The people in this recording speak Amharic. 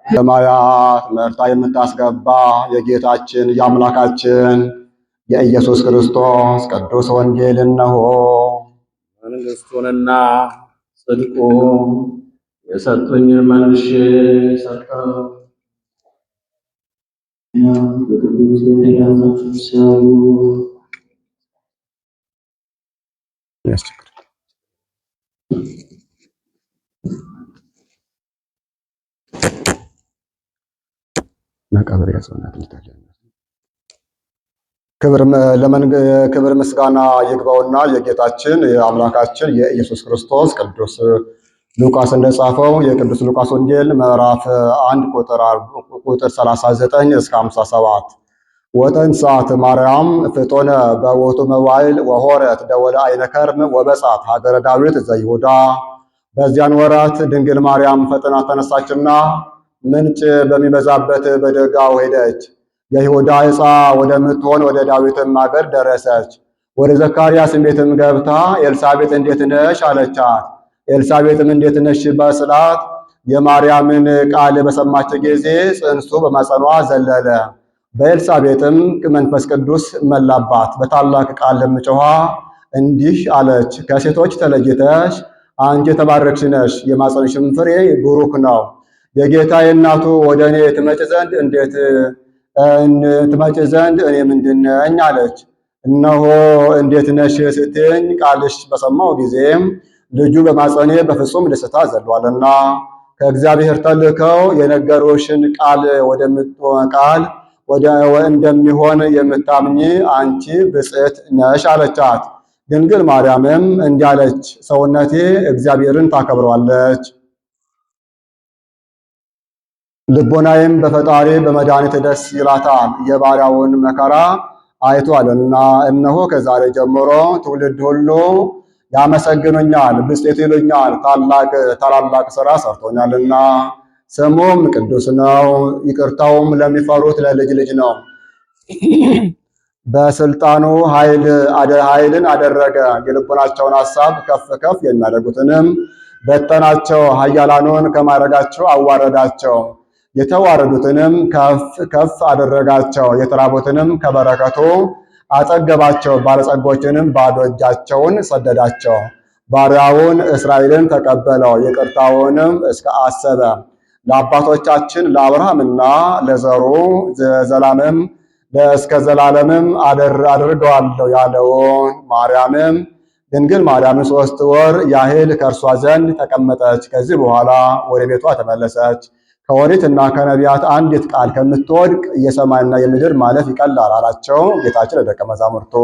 ሰማያት መርታ የምታስገባ የጌታችን የአምላካችን የኢየሱስ ክርስቶስ ቅዱስ ወንጌል እነሆ። መንግሥቱንና ጽድቁን የሰጡኝ መልሼ ሰጠው። ክብር ምስጋና ይግባውና የጌታችን የአምላካችን የኢየሱስ ክርስቶስ ቅዱስ ሉቃስ እንደጻፈው የቅዱስ ሉቃስ ወንጌል ምዕራፍ 1 ቁጥር 39 እስከ 57 ወተንሣት ማርያም ፍጡነ በውእቱ መዋዕል ወሆረት ደወለ አይነ ከርም ወበጻት ሀገረ ዳዊት ዘይሁዳ። በዚያን ወራት ድንግል ማርያም ፈጥና ተነሳችና ምንጭ በሚበዛበት በደጋው ሄደች። የይሁዳ ዕፃ ወደምትሆን ወደ ዳዊትም አገር ደረሰች። ወደ ዘካርያስም ቤትም ገብታ ኤልሳቤጥ እንዴት ነሽ አለቻት። ኤልሳቤጥም እንዴት ነሽ በስላት የማርያምን ቃል በሰማች ጊዜ ጽንሱ በማጸኗ ዘለለ። በኤልሳቤጥም መንፈስ ቅዱስ መላባት። በታላቅ ቃልም ጮኻ እንዲህ አለች፣ ከሴቶች ተለይተሽ አንቺ የተባረክሽ ነሽ፣ የማጸንሽም ፍሬ ቡሩክ ነው። የጌታዬ እናቱ ወደ እኔ ትመጭ ዘንድ እኔ ምንድነኝ አለች። እነሆ እንዴት ነሽ ስትኝ ቃልሽ በሰማው ጊዜም ልጁ በማጸኔ በፍጹም ደስታ ዘሏልና ከእግዚአብሔር ተልከው የነገሩሽን ቃል እንደሚሆን የምታምኚ አንቺ ብፅዕት ነሽ አለቻት። ድንግል ማርያምም እንዲህ አለች፣ ሰውነቴ እግዚአብሔርን ታከብረዋለች፣ ልቦናዬም በፈጣሪ በመድኃኒት ደስ ይላታል። የባሪያውን መከራ አይቷልና እነሆ ከዛሬ ጀምሮ ትውልድ ሁሉ ያመሰግኑኛል፣ ብፅዕት ይሉኛል። ታላላቅ ሥራ ሰርቶኛልና ስሙም ቅዱስ ነው። ይቅርታውም ለሚፈሩት ለልጅ ልጅ ነው። በስልጣኑ ኃይልን አደረገ። የልቡናቸውን ሐሳብ ከፍ ከፍ የሚያደርጉትንም በተናቸው። ኃያላኑን ከማዕረጋቸው አዋረዳቸው። የተዋረዱትንም ከፍ ከፍ አደረጋቸው። የተራቡትንም ከበረከቱ አጠገባቸው። ባለጸጎችንም ባዶ እጃቸውን ሰደዳቸው። ባሪያውን እስራኤልን ተቀበለው፣ ይቅርታውንም እስከ አሰበ ለአባቶቻችን ለአብርሃምና ለዘሩ ዘላለምም እስከ ዘላለምም አድርገዋለሁ ያለውን ማርያምም ድንግል ማርያምን 3 ወር ያህል ከእርሷ ዘንድ ተቀመጠች። ከዚህ በኋላ ወደ ቤቷ ተመለሰች። ከኦሪትና ከነቢያት አንዲት ቃል ከምትወድቅ የሰማይና የምድር ማለፍ ይቀላል አላቸው ጌታችን ለደቀ መዛሙርቱ።